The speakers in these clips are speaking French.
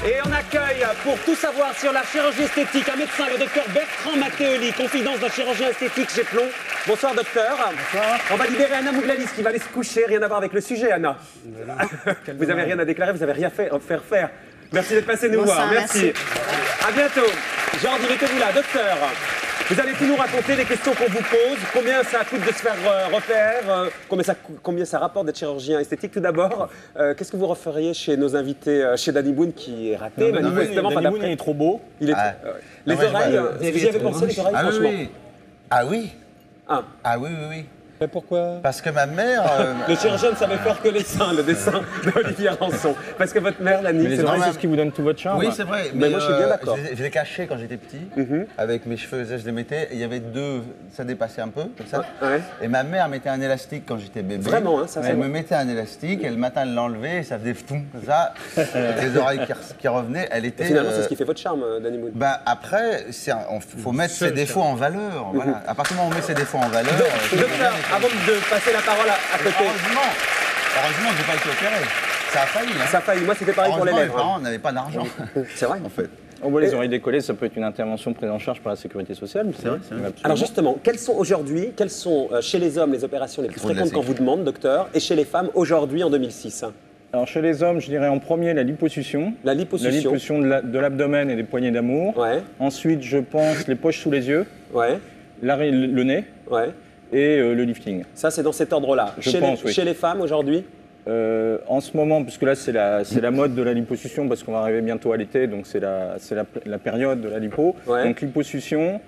Et on accueille, pour tout savoir sur la chirurgie esthétique, un médecin, le docteur Bertrand Matteoli, confidence d'un chirurgien esthétique chez Plon. Bonsoir docteur. Bonsoir. On va libérer Anna Mouglalis qui va aller se coucher, rien à voir avec le sujet Anna. Vous n'avez rien à déclarer, vous n'avez rien à faire. Merci d'être passé nous voir, merci. À bientôt. Jean, mettez-vous là, docteur. Vous allez tout nous raconter les questions qu'on vous pose, combien ça coûte de se faire refaire, combien ça rapporte d'être chirurgien esthétique. Tout d'abord, qu'est-ce que vous referiez chez nos invités, chez Danny Boone qui est raté? Danny Boone, il est trop beau. Les oreilles, vous y avez pensé les oreilles, franchement? Ah oui. Ah oui, oui, oui. Mais pourquoi? Parce que ma mère... Le chirurgien ne savait faire que les seins, le dessin d'Olivier Rançon. Parce que votre mère, Lani... Les oreilles, c'est ce qui vous donne tout votre charme. Oui, c'est vrai. Mais moi, je suis bien d'accord. Je les cachais quand j'étais petit. Avec mes cheveux, je les mettais. Il y avait deux... Ça dépassait un peu, comme ça. Ouais. Et ma mère mettait un élastique quand j'étais bébé. Vraiment, hein, ça Elle me mettait un élastique, et le matin, elle l'enlevait, et ça faisait fou, comme ça. Avec les oreilles qui revenaient. Elle était... Et finalement, c'est ce qui fait votre charme, Danny Boone. Ben, après, il faut mettre ses défauts en valeur. Voilà. À partir du moment où on met ses défauts en valeur... Docteur, avant de passer la parole à côté. Heureusement, je n'ai pas été opéré. Ça a failli. Hein. Ça a failli. Moi, c'était pareil pour les lèvres. Mes parents n'avaient pas d'argent. C'est vrai. En fait. On voit les oreilles décollées, ça peut être une intervention prise en charge par la sécurité sociale. C'est vrai. Alors justement, quelles sont chez les hommes les opérations les plus fréquentes qu'on vous demande, docteur, et chez les femmes aujourd'hui en 2006? Alors chez les hommes, je dirais en premier la liposuction. La liposuction. De l'abdomen et des poignées d'amour. Ouais. Ensuite, je pense les poches sous les yeux. Ouais. Le nez. Ouais. Et le lifting. Ça, c'est dans cet ordre-là. Chez les femmes, aujourd'hui? En ce moment, puisque là, c'est la mode de la liposuction, parce qu'on va arriver bientôt à l'été, donc c'est la période de la lipo. Ouais. Donc liposuction,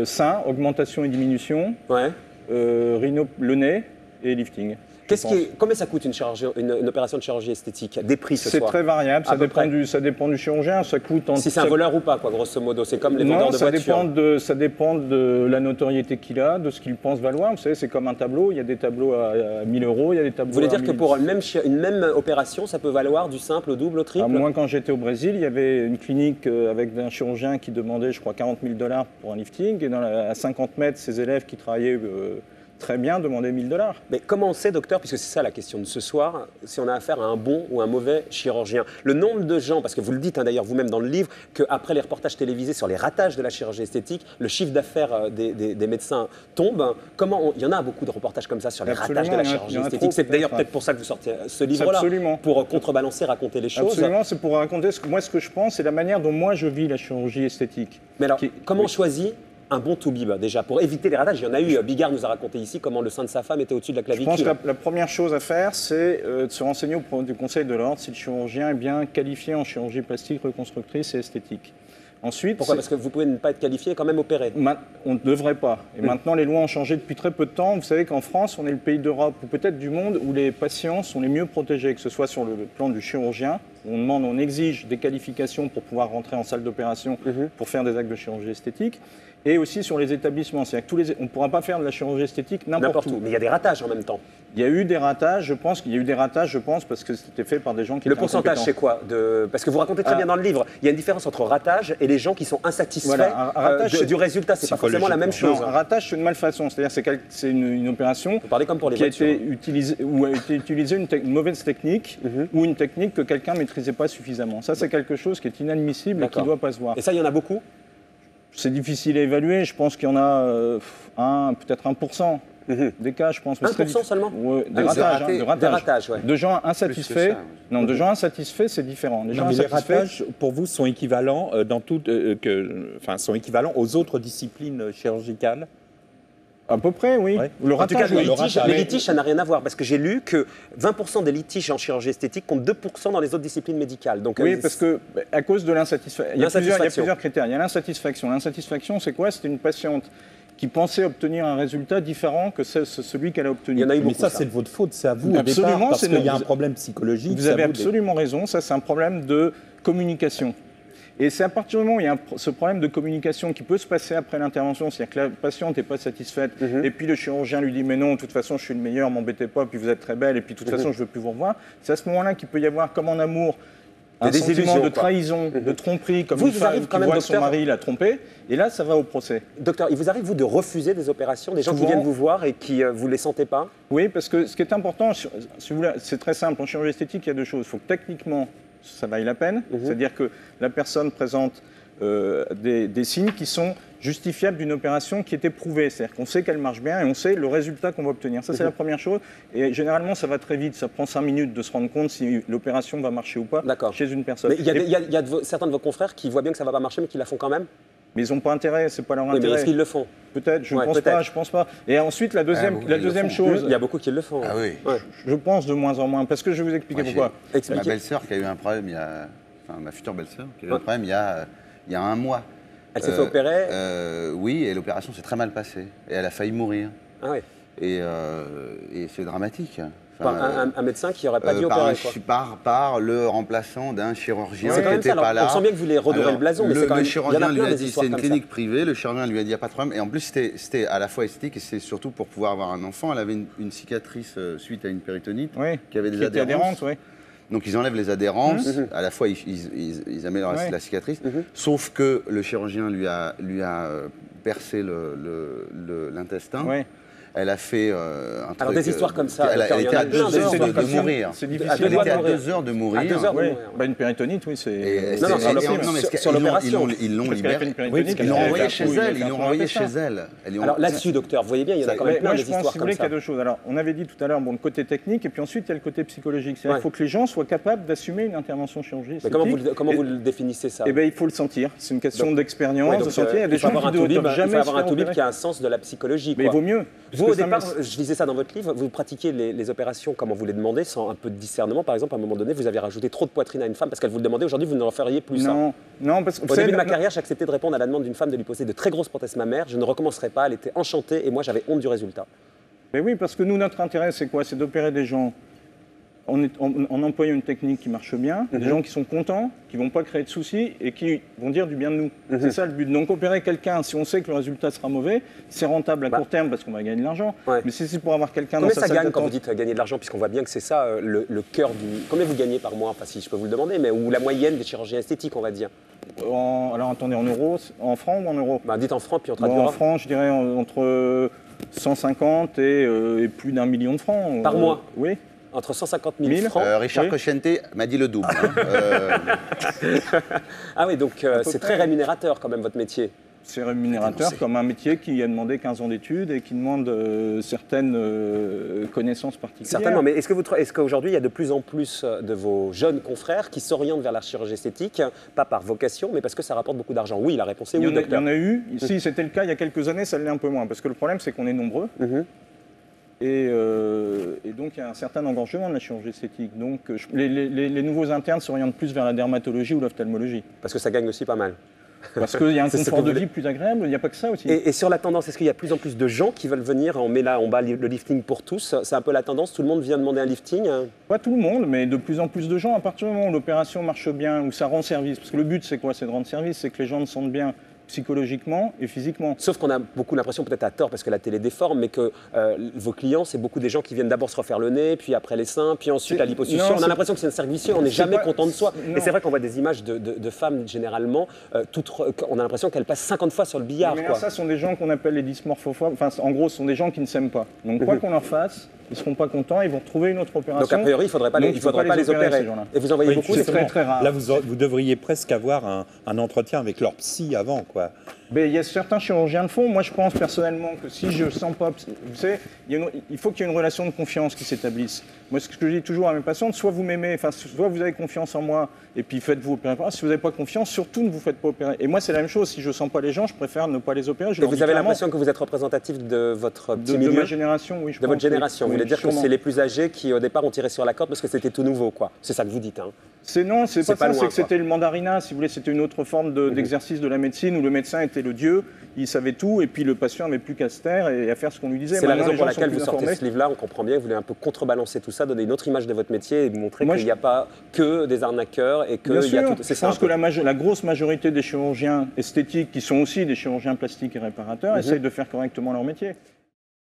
sein, augmentation et diminution, ouais. Le nez et lifting. Combien ça coûte une opération de chirurgie esthétique? Des prix ce soir? C'est très variable, ça dépend du chirurgien. Ça coûte si c'est un voleur ou pas, quoi, grosso modo. C'est comme les vendeurs de voitures. Ça dépend de la notoriété qu'il a, de ce qu'il pense valoir. Vous savez, c'est comme un tableau. Il y a des tableaux à 1000 euros, il y a des tableaux à 1000. Vous voulez dire que pour une même opération, ça peut valoir du simple au double, au triple? Moi, quand j'étais au Brésil, il y avait une clinique avec un chirurgien qui demandait, je crois, 40 000 $ pour un lifting. Et à 50 mètres, ses élèves qui travaillaient... très bien, demander 1000 $. Mais comment on sait, docteur, puisque c'est ça la question de ce soir, si on a affaire à un bon ou un mauvais chirurgien? Le nombre de gens, parce que vous le dites d'ailleurs vous-même dans le livre, qu'après les reportages télévisés sur les ratages de la chirurgie esthétique, le chiffre d'affaires des médecins tombe. Il y en a beaucoup de reportages comme ça sur les ratages de la chirurgie esthétique. C'est d'ailleurs peut-être pour ça que vous sortez ce livre-là, pour contrebalancer, raconter les choses. Absolument, c'est pour raconter ce que je pense, c'est la manière dont moi je vis la chirurgie esthétique. Mais alors, comment on choisit un bon toubib, déjà, pour éviter les ratages? Il y en a eu, Bigard nous a raconté ici comment le sein de sa femme était au-dessus de la clavicule. Je pense que la première chose à faire, c'est de se renseigner auprès du Conseil de l'Ordre si le chirurgien est bien qualifié en chirurgie plastique, reconstructrice et esthétique. Ensuite, pourquoi? Parce que vous pouvez ne pas être qualifié et quand même opérer. On ne devrait pas. Et maintenant, les lois ont changé depuis très peu de temps. Vous savez qu'en France, on est le pays d'Europe ou peut-être du monde où les patients sont les mieux protégés, que ce soit sur le plan du chirurgien. On exige des qualifications pour pouvoir rentrer en salle d'opération pour faire des actes de chirurgie esthétique. Et aussi sur les établissements. C'est-à-dire que on ne pourra pas faire de la chirurgie esthétique n'importe où. Mais il y a des ratages en même temps. Il y a eu des ratages, je pense, parce que c'était fait par des gens qui étaient incompétents. Le pourcentage, c'est quoi? Parce que vous racontez très bien dans le livre, il y a une différence entre ratage et les gens qui sont insatisfaits du résultat. C'est pas forcément la même chose. Un ratage, c'est une malfaçon. C'est-à-dire que c'est une opération comme pour les qui a été utilisée une mauvaise technique ou une technique que quelqu'un ne maîtrisait pas suffisamment. Ça, c'est quelque chose qui est inadmissible et qui ne doit pas se voir. Et ça, il y en a beaucoup? C'est difficile à évaluer. Je pense qu'il y en a peut-être 1% des cas, je pense. 1% seulement? Des ratages, ouais. De gens insatisfaits. De gens insatisfaits, c'est différent. Les ratages, pour vous, sont équivalents sont équivalents aux autres disciplines chirurgicales? À peu près, oui. Ouais. En tout cas, les litiges, ça n'a rien à voir, parce que j'ai lu que 20% des litiges en chirurgie esthétique comptent 2% dans les autres disciplines médicales. Donc, oui, parce que à cause de l'insatisfaction, il y a plusieurs critères. Il y a l'insatisfaction. L'insatisfaction, c'est quoi? C'était une patiente qui pensait obtenir un résultat différent que celui qu'elle a obtenu. Il y en a eu beaucoup. Mais ça, c'est de votre faute, c'est à vous absolument, au départ, parce qu'il y a un problème psychologique. Vous avez absolument raison, ça c'est un problème de communication. Et c'est à partir du moment où il y a ce problème de communication qui peut se passer après l'intervention, c'est-à-dire que la patiente n'est pas satisfaite, et puis le chirurgien lui dit « mais non, de toute façon, je suis le meilleur, m'embêtez pas, puis vous êtes très belle, et puis de toute façon, je ne veux plus vous revoir », c'est à ce moment-là qu'il peut y avoir, comme en amour, un sentiment de trahison, de tromperie, comme une femme qui voit son mari la tromper, et là, ça va au procès. Docteur, il vous arrive, vous, de refuser des opérations, des gens qui viennent vous voir et qui vous les sentez pas? Oui, parce que ce qui est important, si vous voulez, c'est très simple, en chirurgie esthétique, il y a deux choses. Il faut que techniquement, ça vaille la peine. C'est-à-dire que la personne présente des signes qui sont justifiables d'une opération qui est éprouvée. C'est-à-dire qu'on sait qu'elle marche bien et on sait le résultat qu'on va obtenir. Ça, c'est la première chose. Et généralement, ça va très vite. Ça prend 5 minutes de se rendre compte si l'opération va marcher ou pas chez une personne. Mais il y a certains de vos confrères qui voient bien que ça ne va pas marcher, mais qui la font quand même. Mais ils n'ont pas intérêt, c'est pas leur intérêt. Mais est-ce qu'ils le font? Peut-être, je ne pense pas. Et ensuite, la deuxième chose... Il y a beaucoup qui le font. Ah oui. Je pense de moins en moins, parce que je vais vous expliquer pourquoi. Ma belle-sœur qui a eu un problème ma future belle-sœur qui a eu un problème il y a 1 mois. Elle s'est fait opérer? Oui, et l'opération s'est très mal passée. Et elle a failli mourir. Ah oui. Et c'est dramatique. Enfin, un médecin qui n'aurait pas dû opérer, quoi. Par le remplaçant d'un chirurgien qui n'était pas là. On sent bien que vous voulez redorer le blason, mais c'est quand même... Le chirurgien lui a dit, c'est une clinique privée, le chirurgien lui a dit, il n'y a pas de problème. Et en plus, c'était à la fois esthétique et c'est surtout pour pouvoir avoir un enfant. Elle avait une cicatrice suite à une péritonite qui avait des adhérences. Donc ils enlèvent les adhérences, à la fois ils améliorent la cicatrice, sauf que le chirurgien lui a percé l'intestin. Elle a fait un truc... Alors des histoires comme ça, elle était à 2 heures de mourir. C'est difficile. Elle était à 2 heures de mourir. À 2 heures de mourir. Une péritonite, oui, c'est... Non, sur l'opération. Ils l'ont libérée. Ils l'ont envoyée chez elle. Ils l'ont envoyée chez elle. Alors là-dessus, docteur, vous voyez bien, il y en a quand même plein des histoires comme ça. Si vous voulez, qu'il y a 2 choses. Alors, on avait dit tout à l'heure, le côté technique, et puis ensuite, il y a le côté psychologique. C'est-à-dire qu'il faut que les gens soient capables d'assumer une intervention chirurgicale. Comment vous le définissez, ça? Eh bien, il faut le sentir. C'est une question d'expérience, de sentir. Il y a des gens qui ne doivent jamais se faire opérer. Il faut avoir un toubib qui a un sens de la psychologie. Mais il vaut mieux. Vous, au départ, je disais ça dans votre livre, vous pratiquiez les opérations comme on vous les demandait, sans un peu de discernement. Par exemple, à un moment donné, vous avez rajouté trop de poitrine à une femme parce qu'elle vous le demandait. Aujourd'hui, vous ne referiez plus ça. Non, parce que... Au début de ma carrière, j'acceptais de répondre à la demande d'une femme de lui poser de très grosses prothèses mammaires. Je ne recommencerai pas. Elle était enchantée et moi, j'avais honte du résultat. Mais oui, parce que nous, notre intérêt, c'est quoi? C'est d'opérer des gens en employant une technique qui marche bien, des gens qui sont contents, qui ne vont pas créer de soucis et qui vont dire du bien de nous. C'est ça le but. Donc opérer quelqu'un, si on sait que le résultat sera mauvais, c'est rentable à court terme parce qu'on va gagner de l'argent. Mais si c'est pour avoir quelqu'un dans sa salle d'attente... Combien ça gagne quand vous dites gagner de l'argent, puisqu'on voit bien que c'est ça le cœur du... Combien vous gagnez par mois? Enfin, si je peux vous le demander, mais ou la moyenne des chirurgiens esthétiques, on va dire. Alors attendez, en euros, en francs ou en euros? Dites en francs, puis on traduira. En francs, je dirais entre 150 et plus d'1 million de francs. Par mois? Oui. Entre 150 000 francs. Richard Cocciante m'a dit le double. Ah oui, donc c'est très rémunérateur quand même votre métier. C'est rémunérateur comme un métier qui a demandé 15 ans d'études et qui demande certaines connaissances particulières. Certainement, mais est-ce qu'aujourd'hui il y a de plus en plus de vos jeunes confrères qui s'orientent vers la chirurgie esthétique, pas par vocation, mais parce que ça rapporte beaucoup d'argent? Oui, la réponse est oui, docteur. Il y en a eu. Si c'était le cas il y a quelques années, ça l'est un peu moins. Parce que le problème, c'est qu'on est nombreux. Et donc, il y a un certain engorgement de la chirurgie esthétique. Donc, les nouveaux internes s'orientent plus vers la dermatologie ou l'ophtalmologie. Parce que ça gagne aussi pas mal. Parce qu'il y a un confort de vie plus agréable, il n'y a pas que ça aussi. Et sur la tendance, est-ce qu'il y a plus en plus de gens qui veulent venir? On met là en bas le lifting pour tous. C'est un peu la tendance, tout le monde vient demander un lifting? Pas tout le monde, mais de plus en plus de gens. À partir du moment où l'opération marche bien, où ça rend service. Parce que le but, c'est quoi? C'est de rendre service, c'est que les gens se sentent bien psychologiquement et physiquement. Sauf qu'on a beaucoup l'impression, peut-être à tort parce que la télé déforme, mais que vos clients, c'est beaucoup des gens qui viennent d'abord se refaire le nez, puis après les seins, puis ensuite la liposuction. On a l'impression que c'est un cercle vicieux, on n'est jamais content de soi. Et c'est vrai qu'on voit des images de femmes généralement, on a l'impression qu'elles passent 50 fois sur le billard. Mais ça, sont des gens qu'on appelle les dysmorphophobes. Enfin, en gros, ce sont des gens qui ne s'aiment pas. Donc quoi qu'on leur fasse, ils ne seront pas contents, ils vont trouver une autre opération. Donc a priori, il ne faudrait pas les opérer. Et vous en voyez beaucoup, c'est très très rare. Là, vous devriez presque avoir un entretien avec leur psy avant, quoi. Mais il y a certains chirurgiens le font. Moi, je pense personnellement que si je sens pas... Vous savez, il faut qu'il y ait une relation de confiance qui s'établisse. Moi, ce que je dis toujours à mes patientes, soit vous m'aimez, soit vous avez confiance en moi, et puis faites-vous opérer. Si vous n'avez pas confiance, surtout ne vous faites pas opérer. Et moi, c'est la même chose. Si je ne sens pas les gens, je préfère ne pas les opérer. Et vous avez l'impression que vous êtes représentatif de votre petit milieu? De ma génération, oui. De votre génération. Vous voulez dire que c'est les plus âgés qui, au départ, ont tiré sur la corde parce que c'était tout nouveau, quoi. C'est ça que vous dites, hein? Non, c'est pas ça, c'est que c'était le mandarinat, si vous voulez, c'était une autre forme d'exercice de la médecine où le médecin était le dieu, il savait tout, et puis le patient n'avait plus qu'à se taire et à faire ce qu'on lui disait. C'est la raison pour laquelle vous sortez ce livre-là, on comprend bien, vous voulez un peu contrebalancer tout ça, donner une autre image de votre métier et montrer qu'il n'y a pas que des arnaqueurs et qu'il y a tout. Je pense que la grosse majorité des chirurgiens esthétiques, qui sont aussi des chirurgiens plastiques et réparateurs, essayent de faire correctement leur métier.